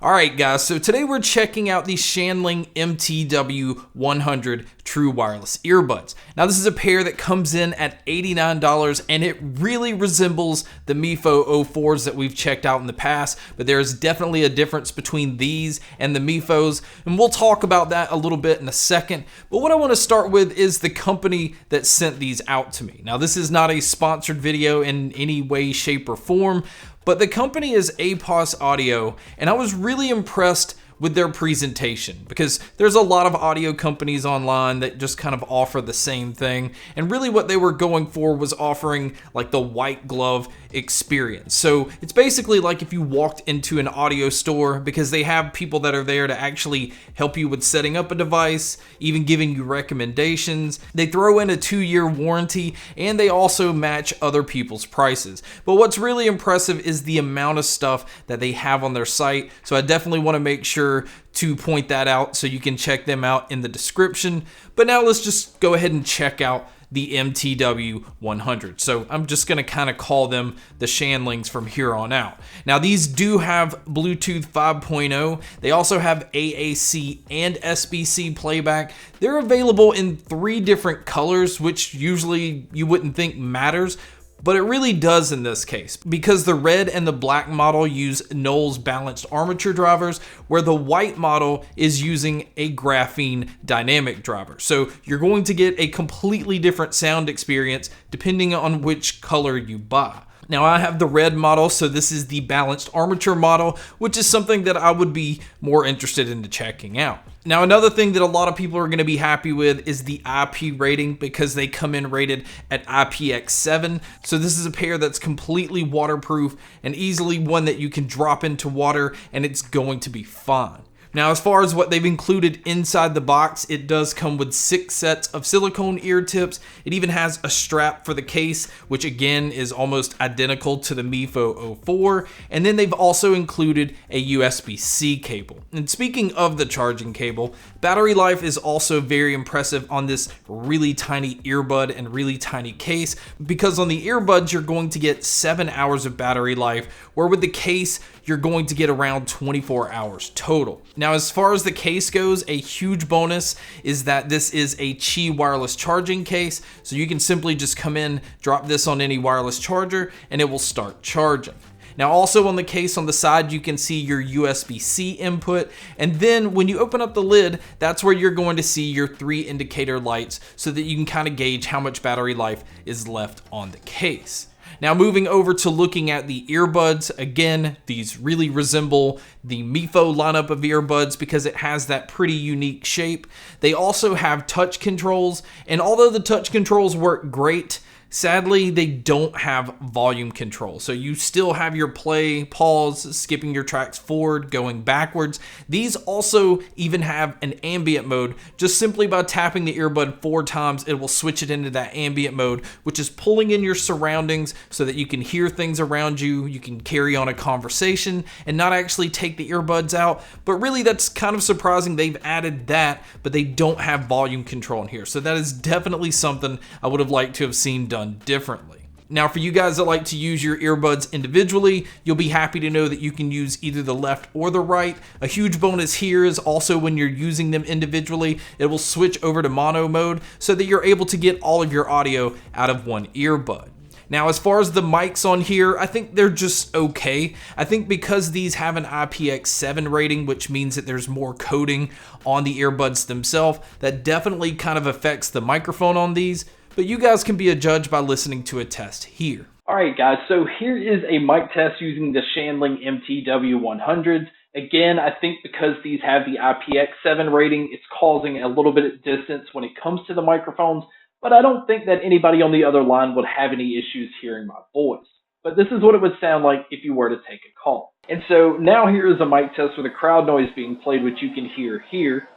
Alright guys, so today we're checking out the Shanling MTW100 True Wireless Earbuds. Now this is a pair that comes in at $89 and it really resembles the MeFo 04s that we've checked out in the past, but there is definitely a difference between these and the MeFos, and we'll talk about that a little bit in a second. But what I want to start with is the company that sent these out to me. Now this is not a sponsored video in any way, shape, or form, but the company is APOS Audio, and I was really impressed with their presentation because there's a lot of audio companies online that just kind of offer the same thing, and really what they were going for was offering like the white glove experience. So it's basically like if you walked into an audio store, because they have people that are there to actually help you with setting up a device, even giving you recommendations. They throw in a 2-year warranty, and they also match other people's prices. But what's really impressive is the amount of stuff that they have on their site, so I definitely want to make sure to point that out, so you can check them out in the description. But now let's just go ahead and check out the MTW100. So I'm just going to kind of call them the Shanlings from here on out. Now these do have Bluetooth 5.0. They also have AAC and SBC playback. They're available in 3 different colors, which usually you wouldn't think matters, but it really does in this case, because the red and the black model use Knowles balanced armature drivers, where the white model is using a graphene dynamic driver. So you're going to get a completely different sound experience depending on which color you buy. Now I have the red model, so this is the balanced armature model, which is something that I would be more interested in checking out. Now another thing that a lot of people are going to be happy with is the IP rating, because they come in rated at IPX7. So this is a pair that's completely waterproof and easily one that you can drop into water and it's going to be fine. Now, as far as what they've included inside the box, it does come with 6 sets of silicone ear tips. It even has a strap for the case, which again is almost identical to the MeFo 04. And then they've also included a USB-C cable. And speaking of the charging cable, battery life is also very impressive on this really tiny earbud and really tiny case, because on the earbuds you're going to get 7 hours of battery life, where with the case you're going to get around 24 hours total. Now, as far as the case goes, a huge bonus is that this is a Qi wireless charging case, so you can simply just come in, drop this on any wireless charger, and it will start charging. Now also on the case on the side, you can see your USB-C input, and then when you open up the lid, that's where you're going to see your 3 indicator lights, so that you can kind of gauge how much battery life is left on the case. Now moving over to looking at the earbuds, again, these really resemble the MeFo lineup of earbuds because it has that pretty unique shape. They also have touch controls, and although the touch controls work great, sadly, they don't have volume control. So you still have your play, pause, skipping your tracks forward, going backwards. These also even have an ambient mode. Just simply by tapping the earbud 4 times, it will switch it into that ambient mode, which is pulling in your surroundings so that you can hear things around you, you can carry on a conversation and not actually take the earbuds out. But really, that's kind of surprising they've added that, but they don't have volume control in here. So that is definitely something I would have liked to have seen done differently. Now, for you guys that like to use your earbuds individually, you'll be happy to know that you can use either the left or the right. A huge bonus here is also when you're using them individually, it will switch over to mono mode so that you're able to get all of your audio out of one earbud. Now, as far as the mics on here, I think they're just okay. I think because these have an IPX7 rating, which means that there's more coating on the earbuds themselves, that definitely kind of affects the microphone on these. But you guys can be a judge by listening to a test here. Alright guys, so here is a mic test using the Shanling MTW100. Again, I think because these have the IPX7 rating, it's causing a little bit of distance when it comes to the microphones, but I don't think that anybody on the other line would have any issues hearing my voice. But this is what it would sound like if you were to take a call. And so now here is a mic test with a crowd noise being played, which you can hear here.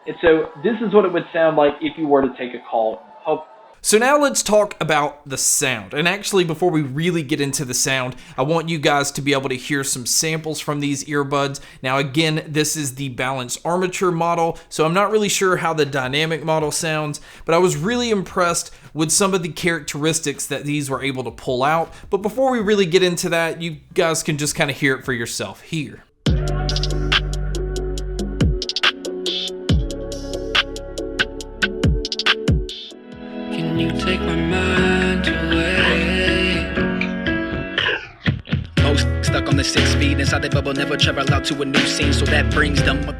And so this is what it would sound like if you were to take a call. So now let's talk about the sound. And actually, before we really get into the sound, I want you guys to be able to hear some samples from these earbuds. Now again, this is the balanced armature model, so I'm not really sure how the dynamic model sounds, but I was really impressed with some of the characteristics that these were able to pull out. But before we really get into that, you guys can just kind of hear it for yourself here. Can you take my mind away? Most stuck on the 6 speed inside the bubble, never travel out to a new scene, so that brings them up.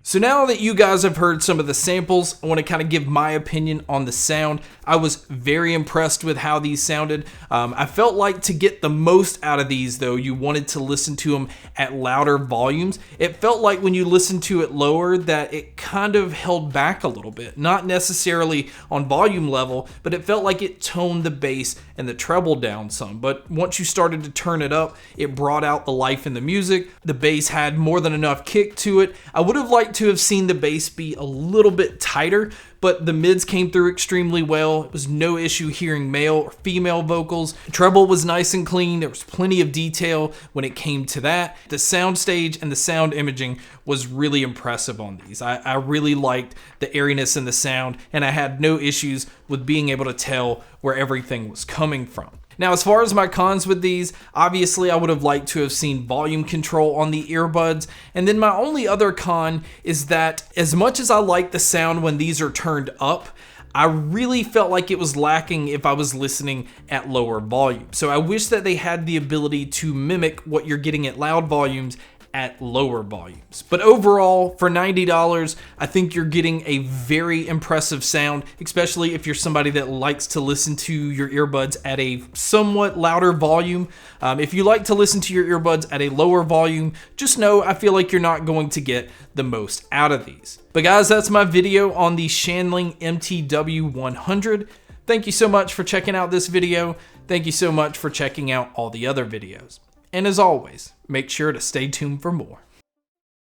So now that you guys have heard some of the samples, I want to kind of give my opinion on the sound. I was very impressed with how these sounded. I felt like to get the most out of these though, you wanted to listen to them at louder volumes. It felt like when you listened to it lower that it kind of held back a little bit. Not necessarily on volume level, but it felt like it toned the bass and the treble down some. But once you started to turn it up, it brought out the life in the music. The bass had more than enough kick to it. I would have liked to have seen the bass be a little bit tighter, but the mids came through extremely well. It was no issue hearing male or female vocals. The treble was nice and clean. There was plenty of detail when it came to that. The soundstage and the sound imaging was really impressive on these. I really liked the airiness in the sound, and I had no issues with being able to tell where everything was coming from. Now, as far as my cons with these, obviously I would have liked to have seen volume control on the earbuds. And then my only other con is that as much as I like the sound when these are turned up, I really felt like it was lacking if I was listening at lower volume. So I wish that they had the ability to mimic what you're getting at loud volumes at lower volumes. But overall, for $90, I think you're getting a very impressive sound, especially if you're somebody that likes to listen to your earbuds at a somewhat louder volume. If you like to listen to your earbuds at a lower volume, just know I feel like you're not going to get the most out of these. But guys, that's my video on the Shanling MTW100. Thank you so much for checking out this video. Thank you so much for checking out all the other videos. And as always, make sure to stay tuned for more.